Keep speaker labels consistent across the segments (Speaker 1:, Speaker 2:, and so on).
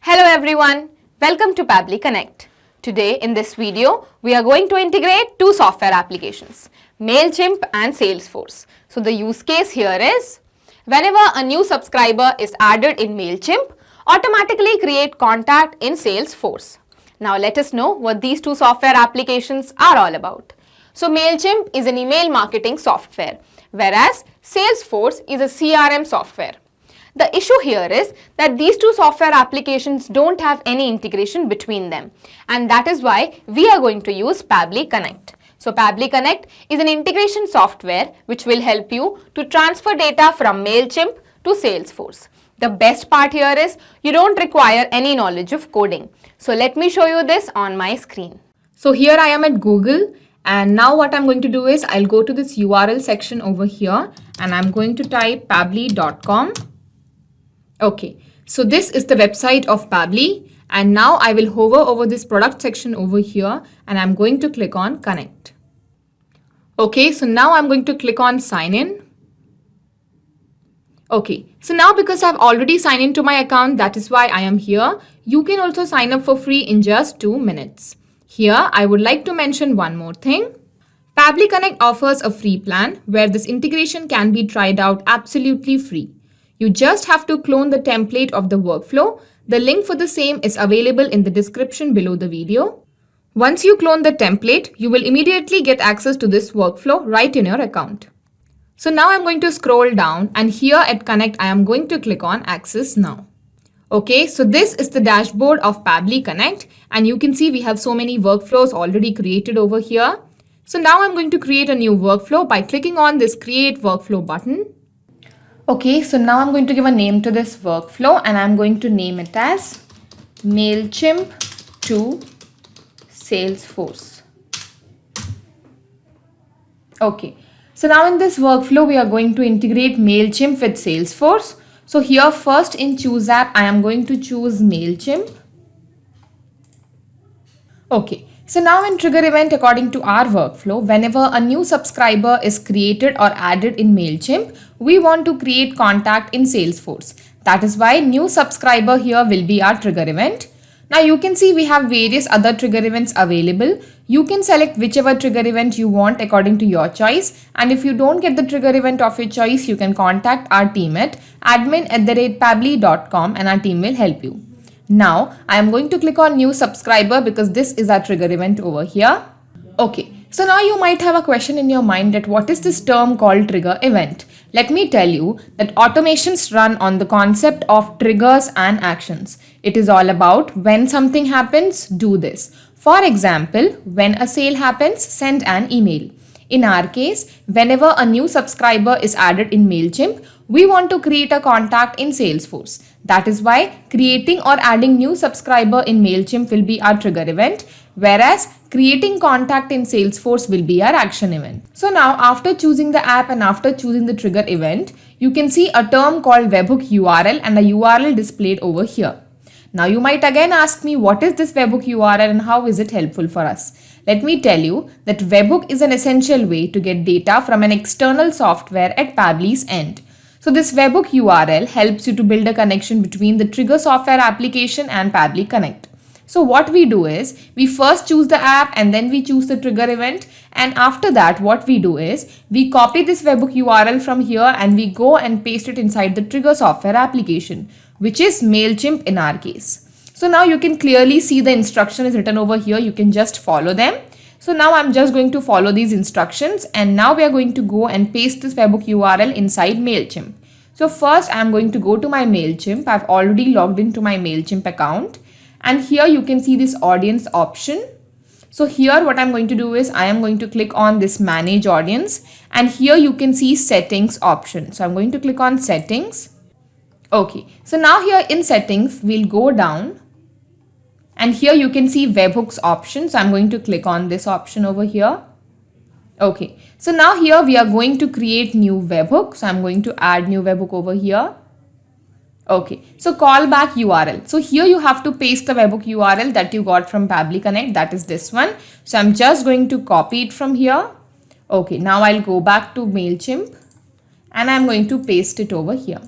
Speaker 1: Hello everyone, welcome to Pabbly Connect. Today in this video, we are going to integrate two software applications, MailChimp and Salesforce. So the use case here is, whenever a new subscriber is added in MailChimp, automatically create contact in Salesforce. Now let us know what these two software applications are all about. So MailChimp is an email marketing software, whereas Salesforce is a CRM software. The issue here is that these two software applications don't have any integration between them, and that is why we are going to use Pabbly Connect. So Pabbly Connect is an integration software which will help you to transfer data from MailChimp to Salesforce. The best part here is you don't require any knowledge of coding. So let me show you this on my screen. So here I am at Google, and now what I'm going to do is I'll go to this URL section over here and I'm going to type pabbly.com. Okay, so this is the website of Pabbly, and now I will hover over this product section over here and I'm going to click on connect. Okay, so now I'm going to click on sign in. Okay, so now because I've already signed into my account, that is why I am here. You can also sign up for free in just 2 minutes. Here, I would like to mention one more thing. Pabbly Connect offers a free plan where this integration can be tried out absolutely free. You just have to clone the template of the workflow. The link for the same is available in the description below the video. Once you clone the template, you will immediately get access to this workflow right in your account. So now I'm going to scroll down, and here at Connect, I am going to click on Access Now. Okay, so this is the dashboard of Pabbly Connect, and you can see we have so many workflows already created over here. So now I'm going to create a new workflow by clicking on this Create Workflow button. Okay, so now I'm going to give a name to this workflow and I'm going to name it as MailChimp to Salesforce. Okay, so now in this workflow, we are going to integrate MailChimp with Salesforce. So here first in Choose App, I am going to choose MailChimp. Okay. So now in trigger event, according to our workflow, whenever a new subscriber is created or added in MailChimp, we want to create contact in Salesforce. That is why new subscriber here will be our trigger event. Now you can see we have various other trigger events available. You can select whichever trigger event you want according to your choice. And if you don't get the trigger event of your choice, you can contact our team at admin@pabbly.com and our team will help you. Now, I am going to click on new subscriber because this is our trigger event over here. Okay, so now you might have a question in your mind that what is this term called trigger event? Let me tell you that automations run on the concept of triggers and actions. It is all about when something happens, do this. For example, when a sale happens, send an email. In our case, whenever a new subscriber is added in MailChimp, we want to create a contact in Salesforce. That is why creating or adding new subscriber in MailChimp will be our trigger event, whereas creating contact in Salesforce will be our action event. So now after choosing the app and after choosing the trigger event, you can see a term called webhook URL and a URL displayed over here. Now you might again ask me, what is this webhook URL and how is it helpful for us? Let me tell you that webhook is an essential way to get data from an external software at Pabbly's end. So this webhook URL helps you to build a connection between the trigger software application and Pabbly Connect. So what we do is we first choose the app and then we choose the trigger event, and after that what we do is we copy this webhook URL from here and we go and paste it inside the trigger software application, which is MailChimp in our case. So now you can clearly see the instruction is written over here. You can just follow them. So now I'm just going to follow these instructions, and now we are going to go and paste this webhook URL inside MailChimp. So first I'm going to go to my MailChimp. I've already logged into my MailChimp account, and here you can see this audience option. So here what I'm going to do is I am going to click on this manage audience, and here you can see settings option. So I'm going to click on settings. Okay, so now here in settings we'll go down, and here you can see webhooks option. So I'm going to click on this option over here. Okay, so now here we are going to create new webhook. So I'm going to add new webhook over here. Okay, so callback URL. So here you have to paste the webhook URL that you got from Pabbly Connect. That is this one. So I'm just going to copy it from here. Okay, now I'll go back to MailChimp and I'm going to paste it over here.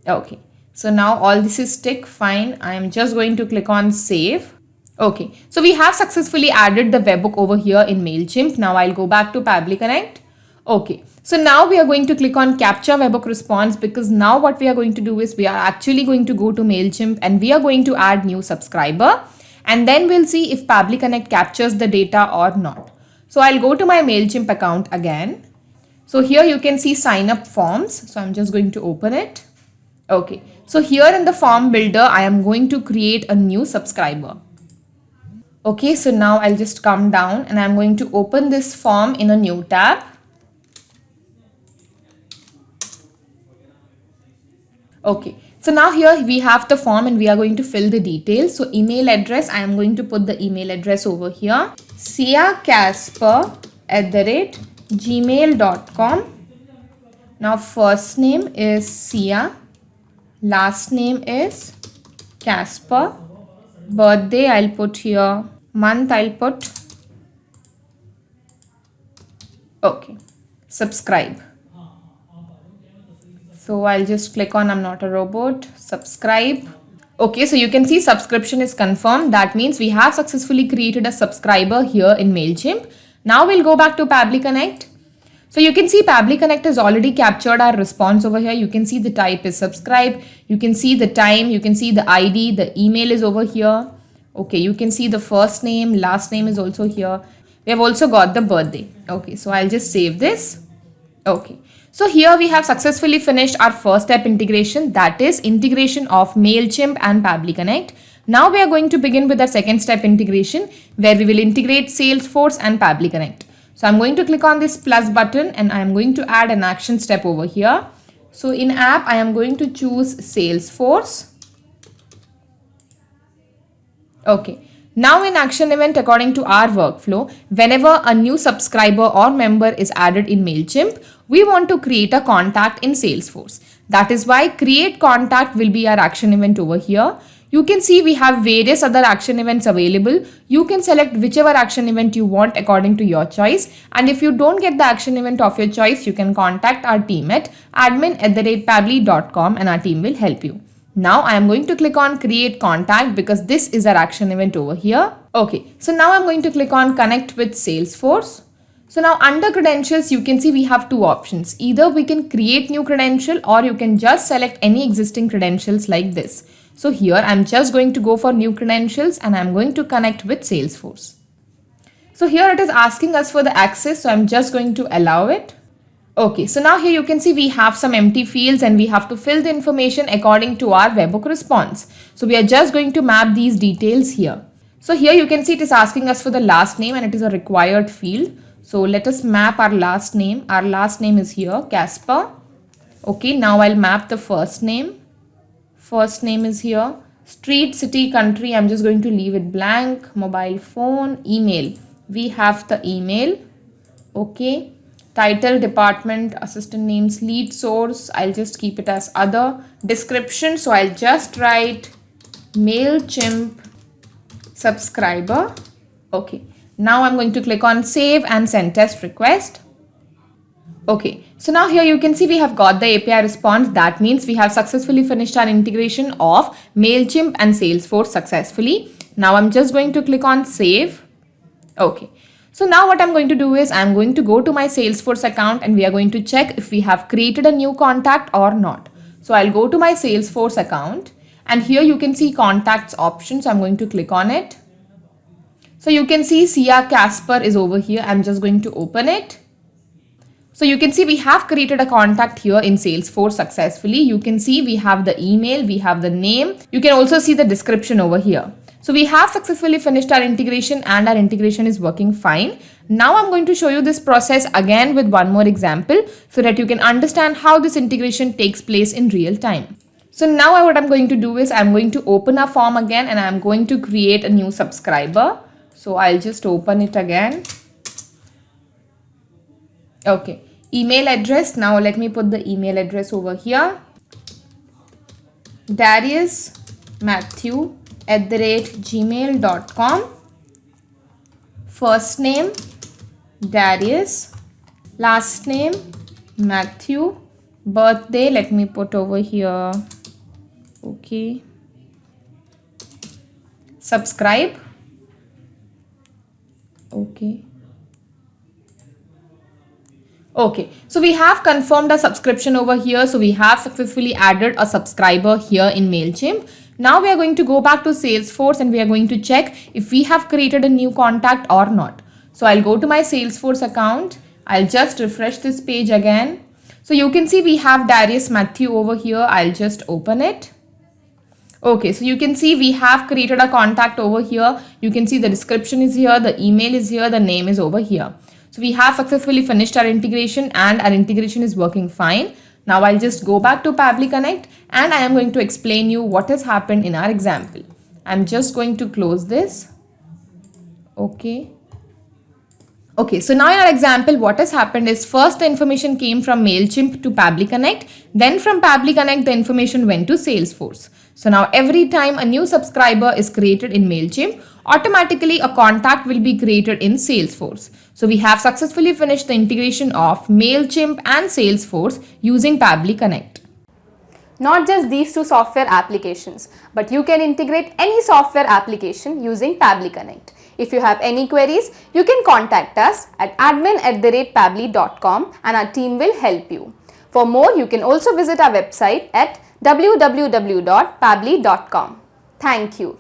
Speaker 1: Okay, So now all this is tick, fine. I am just going to click on save. Okay, so we have successfully added the webhook over here in MailChimp. Now I'll go back to Pabbly Connect. Okay, so now we are going to click on capture webhook response, because now what we are going to do is we are actually going to go to MailChimp and we are going to add new subscriber, and then we'll see if Pabbly Connect captures the data or not. So I'll go to my MailChimp account again. So here you can see sign up forms. So I'm just going to open it. Okay, so here in the form builder, I am going to create a new subscriber. Okay, so now I'll just come down and I'm going to open this form in a new tab. Okay, so now here we have the form and we are going to fill the details. So email address, I am going to put the email address over here. siacasper@gmail.com. Now first name is Sia. Last name is Casper. Birthday I'll put here. Month I'll put. Okay. Subscribe. So I'll just click on I'm not a robot. Subscribe. Okay, so you can see subscription is confirmed. That means we have successfully created a subscriber here in MailChimp. Now we'll go back to Pabbly Connect. So you can see Pabbly Connect has already captured our response over here. You can see the type is subscribe. You can see the time. You can see the ID. The email is over here. Okay, you can see the first name. Last name is also here. We have also got the birthday. Okay, so I'll just save this. Okay. So here we have successfully finished our first step integration, that is integration of MailChimp and Pabbly Connect. Now we are going to begin with our second step integration, where we will integrate Salesforce and Pabbly Connect. So I'm going to click on this plus button and I'm going to add an action step over here. So in app, I am going to choose Salesforce. Okay. Now in action event, according to our workflow, whenever a new subscriber or member is added in MailChimp, we want to create a contact in Salesforce. That is why create contact will be our action event over here. You can see we have various other action events available. You can select whichever action event you want according to your choice. And if you don't get the action event of your choice, you can contact our team at admin@pabbly.com and our team will help you. Now I am going to click on create contact because this is our action event over here. Okay, so now I'm going to click on connect with Salesforce. So now under credentials, you can see we have two options. Either we can create new credential or you can just select any existing credentials like this. So here I'm just going to go for new credentials and I'm going to connect with Salesforce. So here it is asking us for the access. So I'm just going to allow it. Okay, so now here you can see we have some empty fields and we have to fill the information according to our webhook response. So we are just going to map these details here. So here you can see it is asking us for the last name and it is a required field. So let us map our last name. Our last name is here, Casper. Okay, now I'll map the first name. First name is here. Street, city, country, I'm just going to leave it blank. Mobile phone, email. We have the email. Okay. Title, department, assistant names, lead source. I'll just keep it as other. Description. So I'll just write MailChimp subscriber. Okay. Now I'm going to click on save and send test request. Okay. So now here you can see we have got the API response. That means we have successfully finished our integration of MailChimp and Salesforce successfully. Now I'm just going to click on save. Okay. So now what I'm going to do is I'm going to go to my Salesforce account and we are going to check if we have created a new contact or not. So I'll go to my Salesforce account and here you can see contacts option. So I'm going to click on it. So you can see Sia Casper is over here. I'm just going to open it. So you can see we have created a contact here in Salesforce successfully. You can see we have the email, we have the name. You can also see the description over here. So we have successfully finished our integration and our integration is working fine. Now I'm going to show you this process again with one more example so that you can understand how this integration takes place in real time. So now what I'm going to do is I'm going to open a form again and I'm going to create a new subscriber. So I'll just open it again. Okay. Email address. Now let me put the email address over here. Darius Matthew @gmail.com. First name Darius, last name Matthew, birthday let me put over here Okay. Subscribe. Okay. Okay, so we have confirmed a subscription over here. So we have successfully added a subscriber here in MailChimp. Now we are going to go back to Salesforce and we are going to check if we have created a new contact or not. So I'll go to my Salesforce account. I'll just refresh this page again. So you can see we have Darius Matthew over here. I'll just open it. Okay, so you can see we have created a contact over here. You can see the description is here, the email is here, the name is over here. So we have successfully finished our integration and our integration is working fine. Now I'll just go back to Pabbly Connect and I am going to explain you what has happened in our example. I'm just going to close this. Okay. Okay, so now in our example, what has happened is first the information came from MailChimp to Pabbly Connect. Then from Pabbly Connect, the information went to Salesforce. So now every time a new subscriber is created in MailChimp, automatically a contact will be created in Salesforce. So we have successfully finished the integration of MailChimp and Salesforce using Pabbly Connect.
Speaker 2: Not just these two software applications, but you can integrate any software application using Pabbly Connect. If you have any queries, you can contact us at admin@pabbly.com and our team will help you. For more, you can also visit our website at www.pabbly.com. Thank you.